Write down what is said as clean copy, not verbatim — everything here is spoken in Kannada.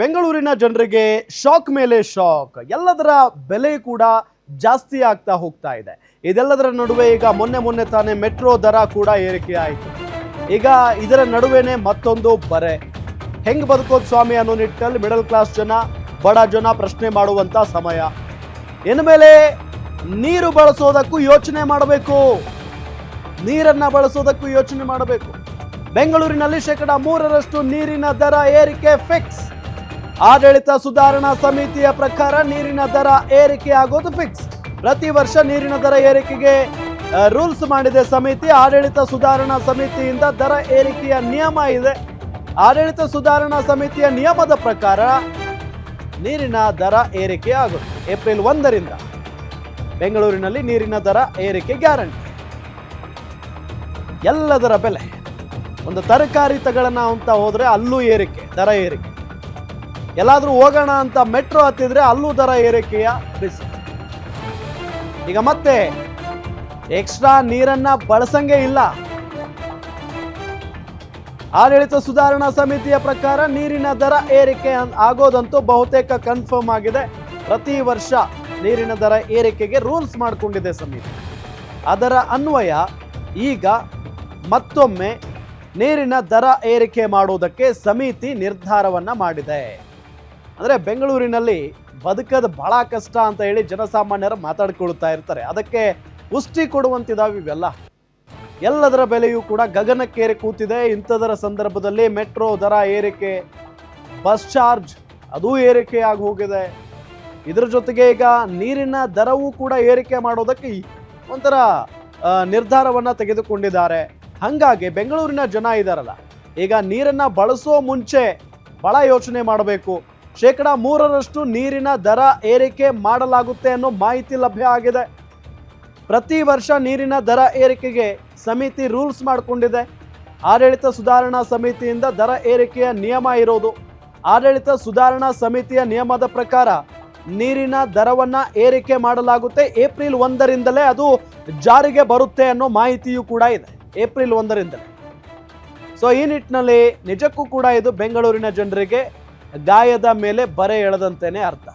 ಬೆಂಗಳೂರಿನ ಜನರಿಗೆ ಶಾಕ್ ಮೇಲೆ ಶಾಕ್. ಎಲ್ಲದರ ಬೆಲೆ ಕೂಡ ಜಾಸ್ತಿ ಆಗ್ತಾ ಹೋಗ್ತಾ ಇದೆ. ಇದೆಲ್ಲದರ ನಡುವೆ ಈಗ ಮೊನ್ನೆ ತಾನೇ ಮೆಟ್ರೋ ದರ ಕೂಡ ಏರಿಕೆ ಆಯಿತು. ಈಗ ಇದರ ನಡುವೆನೆ ಮತ್ತೊಂದು ಬರೆ. ಹೆಂಗ್ ಬದುಕೋದು ಸ್ವಾಮಿ ಅನ್ನೋ ನಿಟ್ಟಿನಲ್ಲಿ ಮಿಡಲ್ ಕ್ಲಾಸ್ ಜನ, ಬಡ ಜನ ಪ್ರಶ್ನೆ ಮಾಡುವಂತ ಸಮಯ. ಇನ್ಮೇಲೆ ನೀರು ಬಳಸೋದಕ್ಕೂ ಯೋಚನೆ ಮಾಡಬೇಕು, ನೀರನ್ನ ಬಳಸೋದಕ್ಕೂ ಯೋಚನೆ ಮಾಡಬೇಕು. ಬೆಂಗಳೂರಿನಲ್ಲಿ 3% ನೀರಿನ ದರ ಏರಿಕೆ ಫಿಕ್ಸ್. ಆಡಳಿತ ಸುಧಾರಣಾ ಸಮಿತಿಯ ಪ್ರಕಾರ ನೀರಿನ ದರ ಏರಿಕೆ ಆಗೋದು ಫಿಕ್ಸ್. ಪ್ರತಿ ವರ್ಷ ನೀರಿನ ದರ ಏರಿಕೆಗೆ ರೂಲ್ಸ್ ಮಾಡಿದೆ ಸಮಿತಿ. ಆಡಳಿತ ಸುಧಾರಣಾ ಸಮಿತಿಯಿಂದ ದರ ಏರಿಕೆಯ ನಿಯಮ ಇದೆ. ಆಡಳಿತ ಸುಧಾರಣಾ ಸಮಿತಿಯ ನಿಯಮದ ಪ್ರಕಾರ ನೀರಿನ ದರ ಏರಿಕೆ ಆಗುತ್ತೆ. ಏಪ್ರಿಲ್ 1ರಿಂದ ಬೆಂಗಳೂರಿನಲ್ಲಿ ನೀರಿನ ದರ ಏರಿಕೆ ಗ್ಯಾರಂಟಿ. ಎಲ್ಲದರ ಬೆಲೆ, ಒಂದು ತರಕಾರಿ ತಗೊಳ್ಳೋಣ ಅಂತ ಹೋದ್ರೆ ಅಲ್ಲೂ ಏರಿಕೆ, ದರ ಏರಿಕೆ. ಎಲ್ಲಾದ್ರೂ ಹೋಗೋಣ ಅಂತ ಮೆಟ್ರೋ ಹತ್ತಿದ್ರೆ ಅಲ್ಲೂ ದರ ಏರಿಕೆಯ ಬಿಸಿ. ಈಗ ಮತ್ತೆ ಎಕ್ಸ್ಟ್ರಾ ನೀರನ್ನ ಬಳಸಂಗೆ ಇಲ್ಲ. ಆಡಳಿತ ಸುಧಾರಣಾ ಸಮಿತಿಯ ಪ್ರಕಾರ ನೀರಿನ ದರ ಏರಿಕೆ ಆಗೋದಂತೂ ಬಹುತೇಕ ಕನ್ಫರ್ಮ್ ಆಗಿದೆ. ಪ್ರತಿ ವರ್ಷ ನೀರಿನ ದರ ಏರಿಕೆಗೆ ರೂಲ್ಸ್ ಮಾಡಿಕೊಂಡಿದೆ ಸಮಿತಿ. ಅದರ ಅನ್ವಯ ಈಗ ಮತ್ತೊಮ್ಮೆ ನೀರಿನ ದರ ಏರಿಕೆ ಮಾಡುವುದಕ್ಕೆ ಸಮಿತಿ ನಿರ್ಧಾರವನ್ನ ಮಾಡಿದೆ. ಅಂದರೆ ಬೆಂಗಳೂರಿನಲ್ಲಿ ಬದುಕೋದು ಬಹಳ ಕಷ್ಟ ಅಂತ ಹೇಳಿ ಜನಸಾಮಾನ್ಯರು ಮಾತಾಡ್ಕೊಳ್ತಾ ಇರ್ತಾರೆ. ಅದಕ್ಕೆ ಪುಷ್ಟಿ ಕೊಡುವಂತಿದಾವೆ ಇವೆಲ್ಲ. ಎಲ್ಲದರ ಬೆಲೆಯೂ ಕೂಡ ಗಗನಕ್ಕೇರಿ ಕೂತಿದೆ. ಇಂಥದರ ಸಂದರ್ಭದಲ್ಲಿ ಮೆಟ್ರೋ ದರ ಏರಿಕೆ, ಬಸ್ ಚಾರ್ಜ್ ಅದು ಏರಿಕೆ ಆಗಿ ಹೋಗಿದೆ. ಇದರ ಜೊತೆಗೆ ಈಗ ನೀರಿನ ದರವೂ ಕೂಡ ಏರಿಕೆ ಮಾಡೋದಕ್ಕೆ ಒಂಥರ ನಿರ್ಧಾರವನ್ನ ತೆಗೆದುಕೊಂಡಿದ್ದಾರೆ. ಹಾಗಾಗಿ ಬೆಂಗಳೂರಿನ ಜನ ಇದಾರಲ್ಲ, ಈಗ ನೀರನ್ನ ಬಳಸೋ ಮುಂಚೆ ಬಹಳ ಯೋಚನೆ ಮಾಡಬೇಕು. 3% ನೀರಿನ ದರ ಏರಿಕೆ ಮಾಡಲಾಗುತ್ತೆ ಅನ್ನೋ ಮಾಹಿತಿ ಲಭ್ಯ ಆಗಿದೆ. ಪ್ರತಿ ವರ್ಷ ನೀರಿನ ದರ ಏರಿಕೆಗೆ ಸಮಿತಿ ರೂಲ್ಸ್ ಮಾಡಿಕೊಂಡಿದೆ. ಆಡಳಿತ ಸುಧಾರಣಾ ಸಮಿತಿಯಿಂದ ದರ ಏರಿಕೆಯ ನಿಯಮ ಇರೋದು. ಆಡಳಿತ ಸುಧಾರಣಾ ಸಮಿತಿಯ ನಿಯಮದ ಪ್ರಕಾರ ನೀರಿನ ದರವನ್ನ ಏರಿಕೆ ಮಾಡಲಾಗುತ್ತೆ. ಏಪ್ರಿಲ್ 1ರಿಂದಲೇ ಅದು ಜಾರಿಗೆ ಬರುತ್ತೆ ಅನ್ನೋ ಮಾಹಿತಿಯೂ ಕೂಡ ಇದೆ. ಏಪ್ರಿಲ್ 1ರಿಂದಲೇ. ಸೊ ಈ ನಿಟ್ಟಿನಲ್ಲಿ ನಿಜಕ್ಕೂ ಕೂಡ ಇದು ಬೆಂಗಳೂರಿನ ಜನರಿಗೆ ಗಾಯದ ಮೇಲೆ ಬರೆ ಎಳೆದಂತೆಯೇ ಅರ್ಥ.